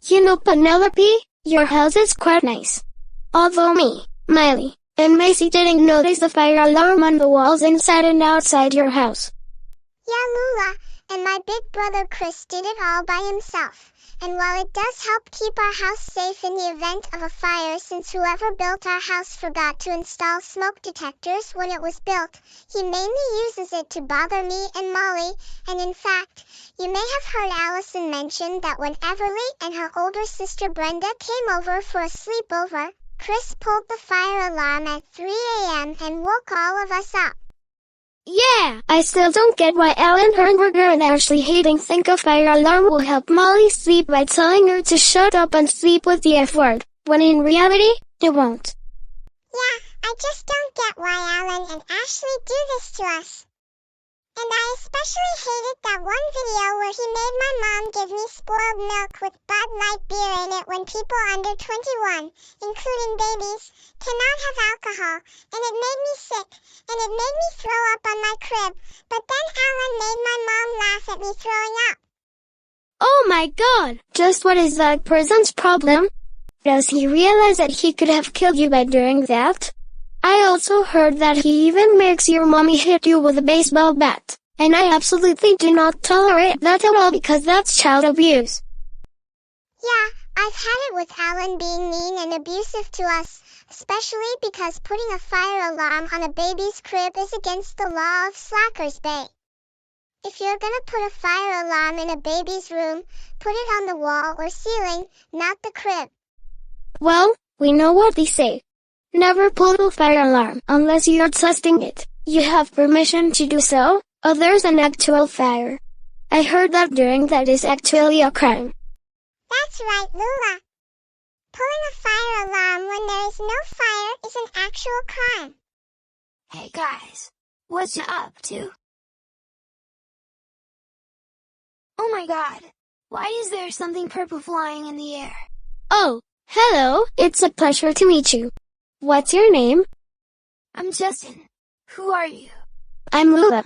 Penelope, your house is quite nice. Although me, Miley, and Macy didn't notice the fire alarm on the walls inside and outside your house. Yeah, Lula, and my big brother Chris did it all by himself. And while it does help keep our house safe in the event of a fire, since whoever built our house forgot to install smoke detectors when it was built, he mainly uses it to bother me and Molly. And in fact, you may have heard Allison mention that when Everly and her older sister Brenda came over for a sleepover, Chris pulled the fire alarm at 3 a.m. and woke all of us up. Yeah, I still don't get why Alan Hernberger and Ashley Hayden think a fire alarm will help Molly sleep by telling her to shut up and sleep with the F word, when in reality, it won't. Yeah, I just don't get why Alan and Ashley do this to us. And I especially hated that one video where he made my mom give me spoiled milk with Bud Light beer in it when people under 21, including babies, cannot have alcohol, and it made me sick, and it made me throw up on my crib, but then Alan made my mom laugh at me throwing up. Oh my god! Just what is that person's problem? Does he realize that he could have killed you by doing that? I also heard that he even makes your mommy hit you with a baseball bat, and I absolutely do not tolerate that at all because that's child abuse. Yeah, I've had it with Alan being mean and abusive to us, especially because putting a fire alarm on a baby's crib is against the law of Slackers Bay. If you're gonna put a fire alarm in a baby's room, put it on the wall or ceiling, not the crib. Well, we know what they say. Never pull a fire alarm unless you're testing it. You have permission to do so, or there's an actual fire. I heard that doing that is actually a crime. That's right, Lula. Pulling a fire alarm when there is no fire is an actual crime. Hey guys, what's you up to? Oh my god, why is there something purple flying in the air? Oh, hello, it's a pleasure to meet you. What's your name? I'm Justin. Who are you? I'm Lula.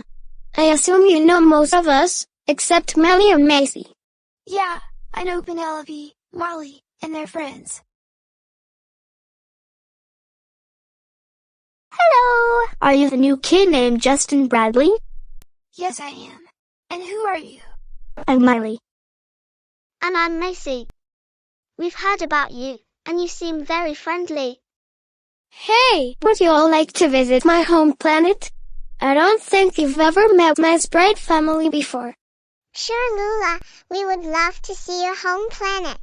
I assume you know most of us, except Miley and Macy. Yeah, I know Penelope, Miley, and their friends. Hello! Are you the new kid named Justin Bradley? Yes, I am. And who are you? I'm Miley. And I'm Macy. We've heard about you, and you seem very friendly. Hey, would you all like to visit my home planet? I don't think you've ever met my Sprite family before. Sure, Lula, we would love to see your home planet.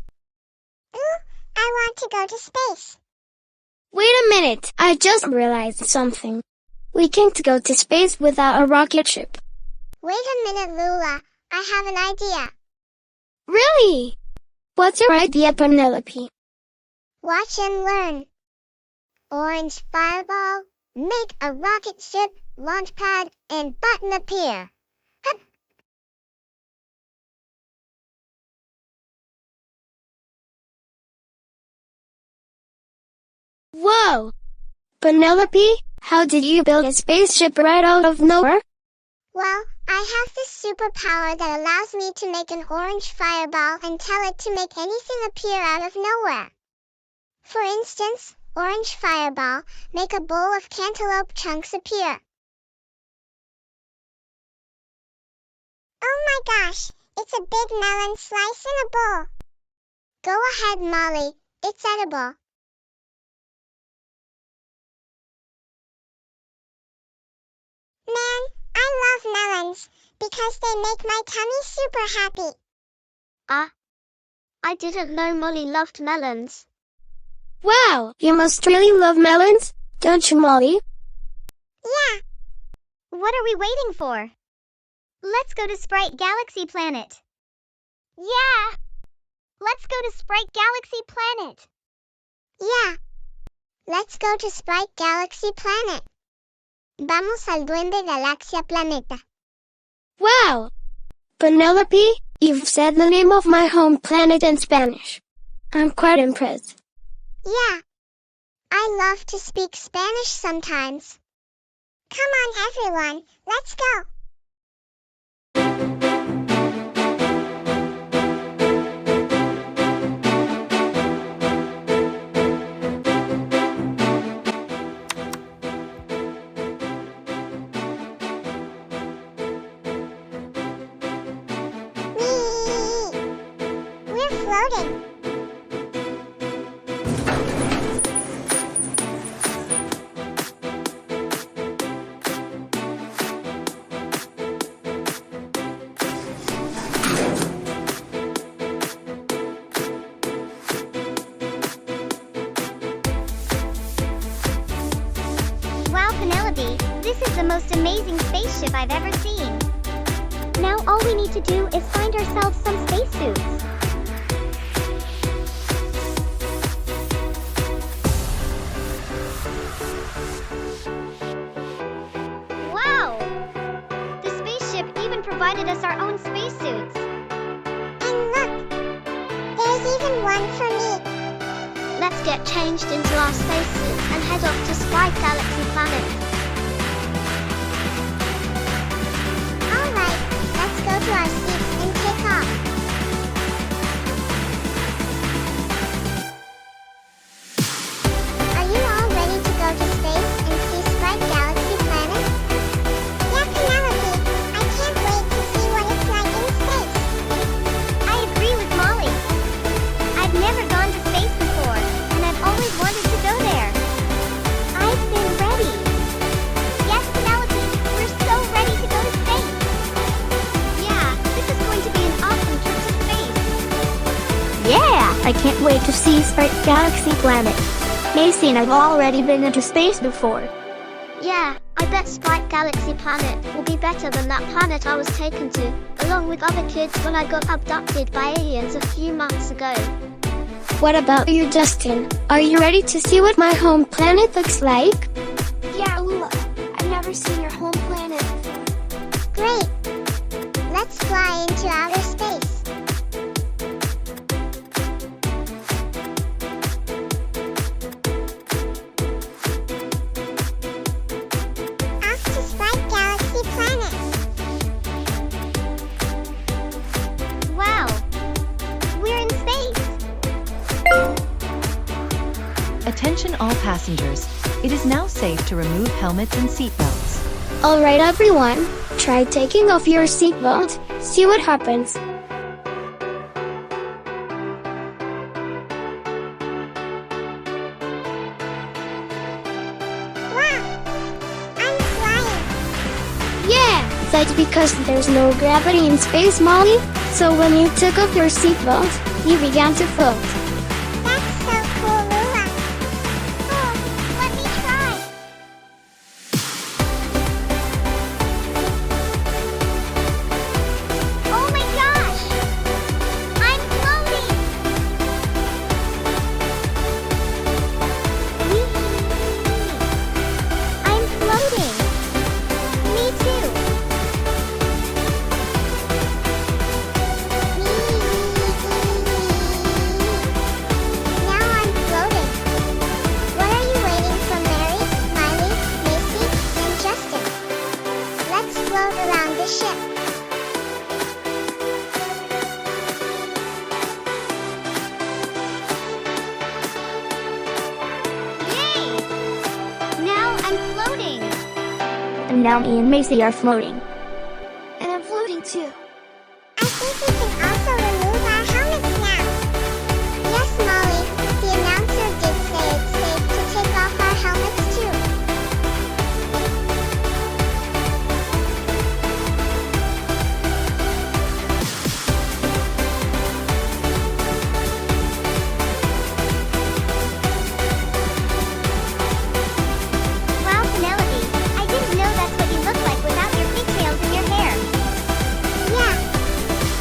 Ooh, I want to go to space. Wait a minute, I just realized something. We can't go to space without a rocket ship. Wait a minute, Lula, I have an idea. Really? What's your idea, Penelope? Watch and learn. Orange fireball, make a rocket ship, launch pad, and button appear. Hup. Whoa! Penelope, how did you build a spaceship right out of nowhere? Well, I have this superpower that allows me to make an orange fireball and tell it to make anything appear out of nowhere. For instance, orange fireball, make a bowl of cantaloupe chunks appear. Oh my gosh, it's a big melon slice in a bowl. Go ahead, Molly, it's edible. Man, I love melons, because they make my tummy super happy. I didn't know Molly loved melons. Wow, you must really love melons, don't you, Molly? Yeah. What are we waiting for? Let's go to Sprite Galaxy Planet. Yeah! Let's go to Sprite Galaxy Planet. Yeah. Let's go to Sprite Galaxy Planet. Vamos al Duende Galaxia Planeta. Wow! Penelope, you've said the name of my home planet in Spanish. I'm quite impressed. Yeah. I love to speak Spanish sometimes. Come on, everyone, let's go. floating. Wow, Penelope, this is the most amazing spaceship I've ever seen. Now all we need to do is find ourselves some spacesuits. Wow! The spaceship even provided us our own spacesuits. And look, there's even one for me. Let's get changed into our spacesuits and head off to Sprite Galaxy Planet. Alright, let's go to our seats and take off. Are you all ready to go to space and see Sprite Galaxy Planet? Yeah, Penelope, I can't wait to see what it's like in space. I agree with Molly. I've never gone to space before, and I've always wanted to go there. I've been ready. Yes, Penelope, we're so ready to go to space. Yeah, this is going to be an awesome trip to space. Yeah, I can't wait to see Sprite Galaxy Planet. Macy and I've already been into space before. Yeah, I bet Sprite Galaxy Planet will be better than that planet I was taken to, along with other kids when I got abducted by aliens a few months ago. What about you, Justin? Are you ready to see what my home planet looks like? Yeah, Lula. I've never seen your home planet. Great. Let's fly into outer space. Off to Sprite Galaxy Planet. Wow, we're in space. Attention all passengers. It is now safe to remove helmets and seatbelts. Alright everyone, try taking off your seatbelt, see what happens. Wow, I'm flying. Yeah, that's because there's no gravity in space, Molly. So when you took off your seatbelt, you began to float. That's so cool, Lula. Oh, let me try. Oh my gosh! I'm floating! I'm floating! Me too! Now I'm floating. What are you waiting for, Mary, Miley, Macy, and Justin? Let's float around the ship. Yay! Now I'm floating! And now me and Macy are floating. And I'm floating too. I think we can also remove our helmets now. Yes, Molly, the announcer did say it's safe to take off our helmets too. Wow, Penelope, I didn't know that's what you look like without your pigtails in your hair. Yeah,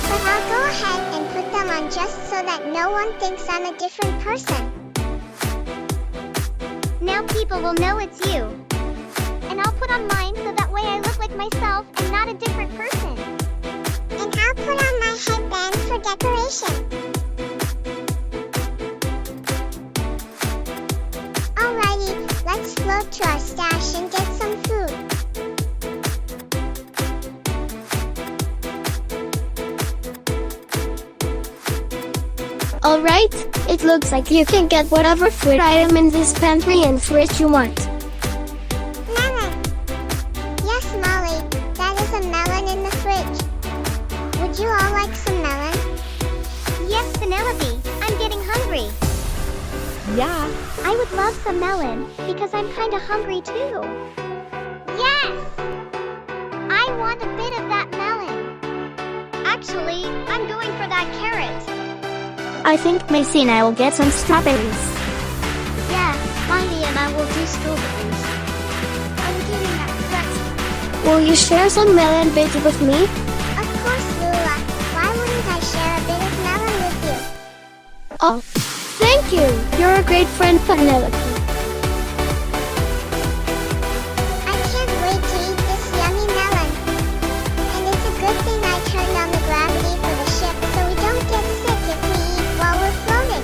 but I'll go ahead and put them on just so that no one thinks I'm a different person. Now people will know it's you. And I'll put on mine so that way I look like myself and not a different person. And I'll put on my headband for decoration. Alrighty, let's float to our stash and get some food. Alright, it looks like you can get whatever food item in this pantry and fridge you want. Melon. Yes, Molly, that is a melon in the fridge. Would you all like some melon? Yes, Penelope. Yeah. I would love some melon, because I'm kinda hungry too. Yes! I want a bit of that melon. Actually, I'm going for that carrot. I think Macy and I will get some strawberries. Yeah, Miley and I will do strawberries. I'm getting that pretzel. Will you share some melon bit with me? Of course, Lula. Why wouldn't I share a bit of melon with you? Oh, thank you. You're a great friend, Penelope. I can't wait to eat this yummy melon. And it's a good thing I turned on the gravity for the ship so we don't get sick if we eat while we're floating.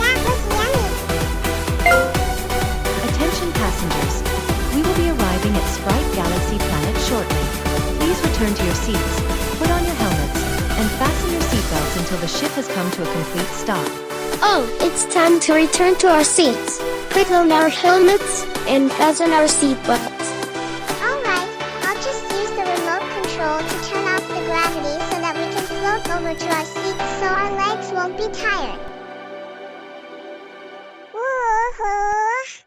That was yummy. Attention passengers. We will be arriving at Sprite Galaxy Planet shortly. Please return to your seats, put on your helmets, and fasten your seatbelts until the ship has come to a complete stop. Oh, it's time to return to our seats. Put on our helmets and fasten our seatbelts. Alright, I'll just use the remote control to turn off the gravity so that we can float over to our seats so our legs won't be tired. Woohoo!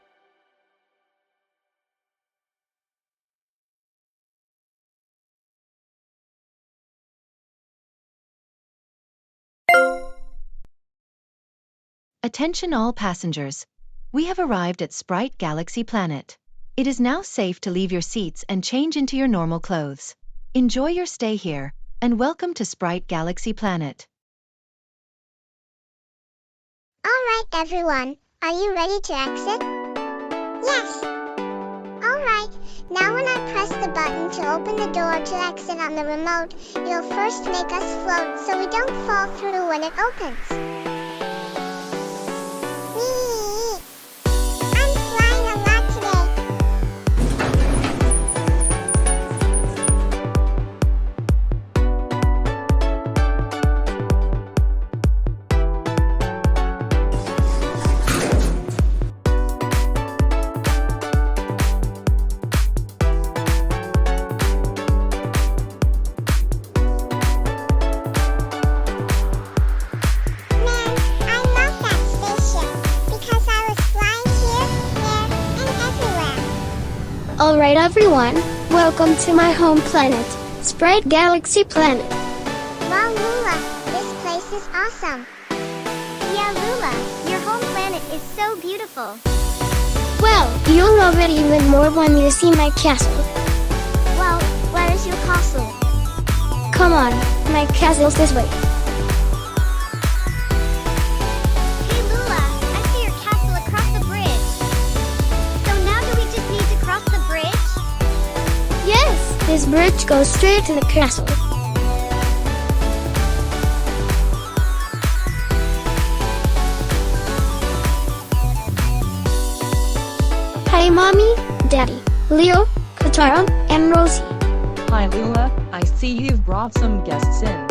Attention all passengers. We have arrived at Sprite Galaxy Planet. It is now safe to leave your seats and change into your normal clothes. Enjoy your stay here, and welcome to Sprite Galaxy Planet. Alright everyone, are you ready to exit? Yes! Alright, now when I press the button to open the door to exit on the remote, you'll first make us float so we don't fall through when it opens. Whee! I'm flying a lot today. Man, I love that spaceship because I was flying here, there, and everywhere. Alright everyone, welcome to my home planet, Sprite Galaxy Planet. Wow, Lula, this place is awesome. Yeah, Lula, your home planet is so beautiful. Well, you'll love it even more when you see my castle. Well, where is your castle? Come on, my castle's this way. Hey Lula, I see your castle across the bridge. So now do we just need to cross the bridge? Yes, this bridge goes straight to the castle. Hi Mommy, Daddy, Leo, Katara, and Rosie. Hi Lula, I see you've brought some guests in.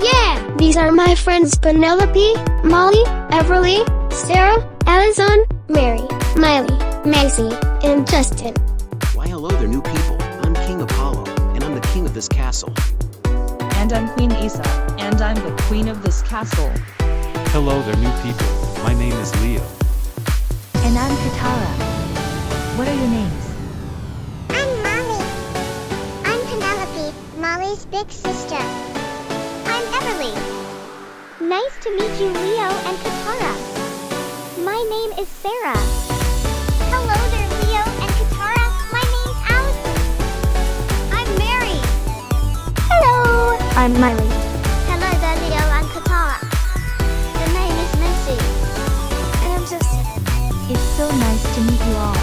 Yeah, these are my friends Penelope, Molly, Everly, Sara, Allison, Mary, Miley, Macy, and Justin. Why hello there new people, I'm King Apollo, and I'm the king of this castle. And I'm Queen Isa, and I'm the queen of this castle. Hello there new people, my name is Leo. And I'm Katara. What are your names? I'm Molly. I'm Penelope, Molly's big sister. I'm Everly. Nice to meet you, Leo and Katara. My name is Sara. Hello there, Leo and Katara. My name's Allison. I'm Mary. Hello, I'm Miley. Hello there, Leo and Katara. The name is Macy. And I'm just... It's so nice to meet you all.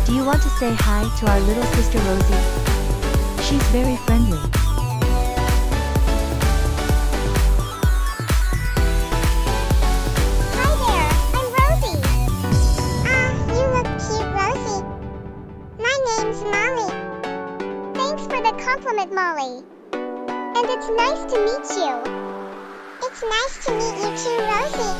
Do you want to say hi to our little sister Rosie? She's very friendly. Hi there, I'm Rosie. You look cute, Rosie. My name's Molly. Thanks for the compliment, Molly. And it's nice to meet you. It's nice to meet you too, Rosie.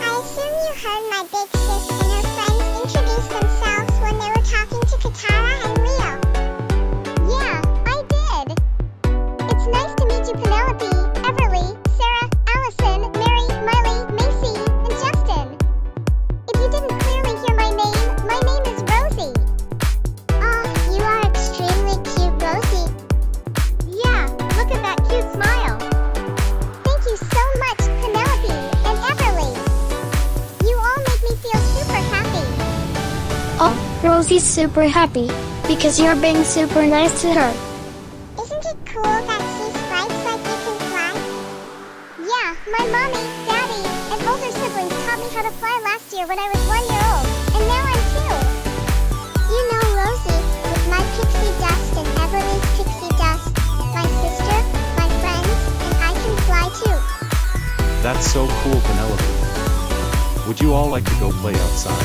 I assume you heard my big sis and her friends introduce themselves when they were talking to Katara and Leo. Yeah, I did. It's nice to meet you, Penelope, Everly, Sara, Allison. Rosie's super happy because you're being super nice to her. Isn't it cool that sea sprites like you can fly? Yeah, my mommy, daddy, and older siblings taught me how to fly last year when I was 1 year old, and now I'm 2. You know Rosie, with my pixie dust and Everly's pixie dust, my sister, my friends, and I can fly too. That's so cool, Penelope. Would you all like to go play outside?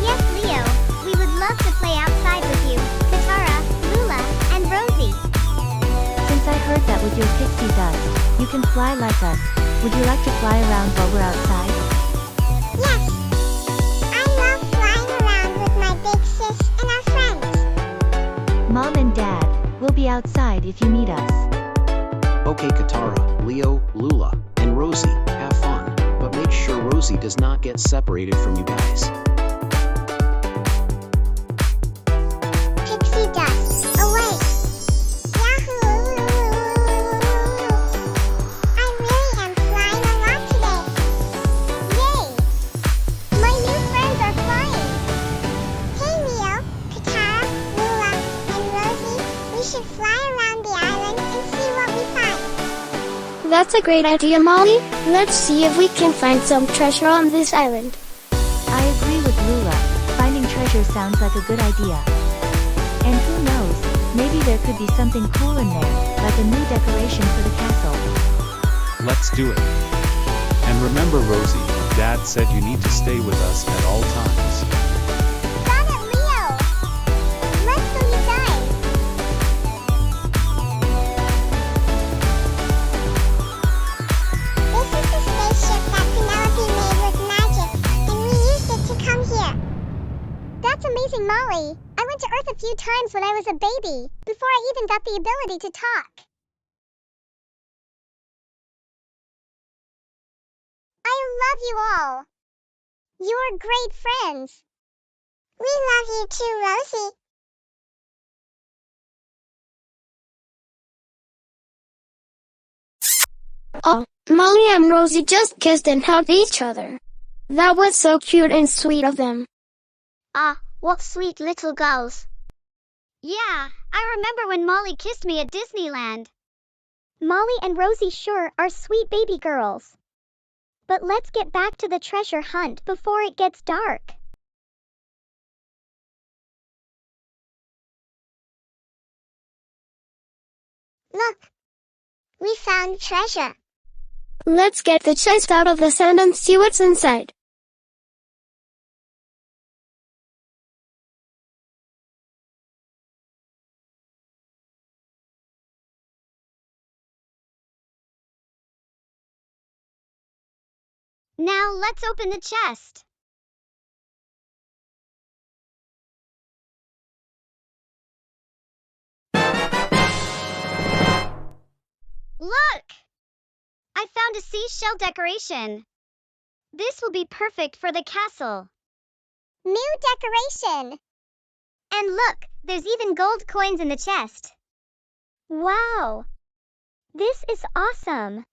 Yes, Leo, we would love to play outside with you, Katara, Lula, and Rosie. Since I heard that with your pixie dust, you can fly like us, would you like to fly around while we're outside? Yes! I love flying around with my big sis and our friends. Mom and Dad, we'll be outside if you need us. Okay, Katara, Leo, Lula, and Rosie, have fun, but make sure Rosie does not get separated from you guys. Pixie dust, away! Yahoo! I really am flying a lot today. Yay! My new friends are flying. Hey Leo, Katara, Lula, and Rosie, we should fly around the island and see what we find. That's a great idea, Molly. Let's see if we can find some treasure on this island. I agree with Lula, finding treasure sounds like a good idea. And who knows, maybe there could be something cool in there, like a new decoration for the castle. Let's do it. And remember, Rosie, Dad said you need to stay with us at all times. Got it, Leo! Let's go, you guys! This is the spaceship that Penelope made with magic, and we used it to come here. That's amazing, Molly. I went to Earth a few times when I was a baby, before I even got the ability to talk. I love you all. You're great friends. We love you too, Rosie. Oh, Molly and Rosie just kissed and hugged each other. That was so cute and sweet of them. Ah, what sweet little girls. Yeah, I remember when Molly kissed me at Disneyland. Molly and Rosie sure are sweet baby girls. But let's get back to the treasure hunt before it gets dark. Look. We found treasure. Let's get the chest out of the sand and see what's inside. Now let's open the chest. Look! I found a seashell decoration. This will be perfect for the castle. New decoration. And look, there's even gold coins in the chest. Wow! This is awesome.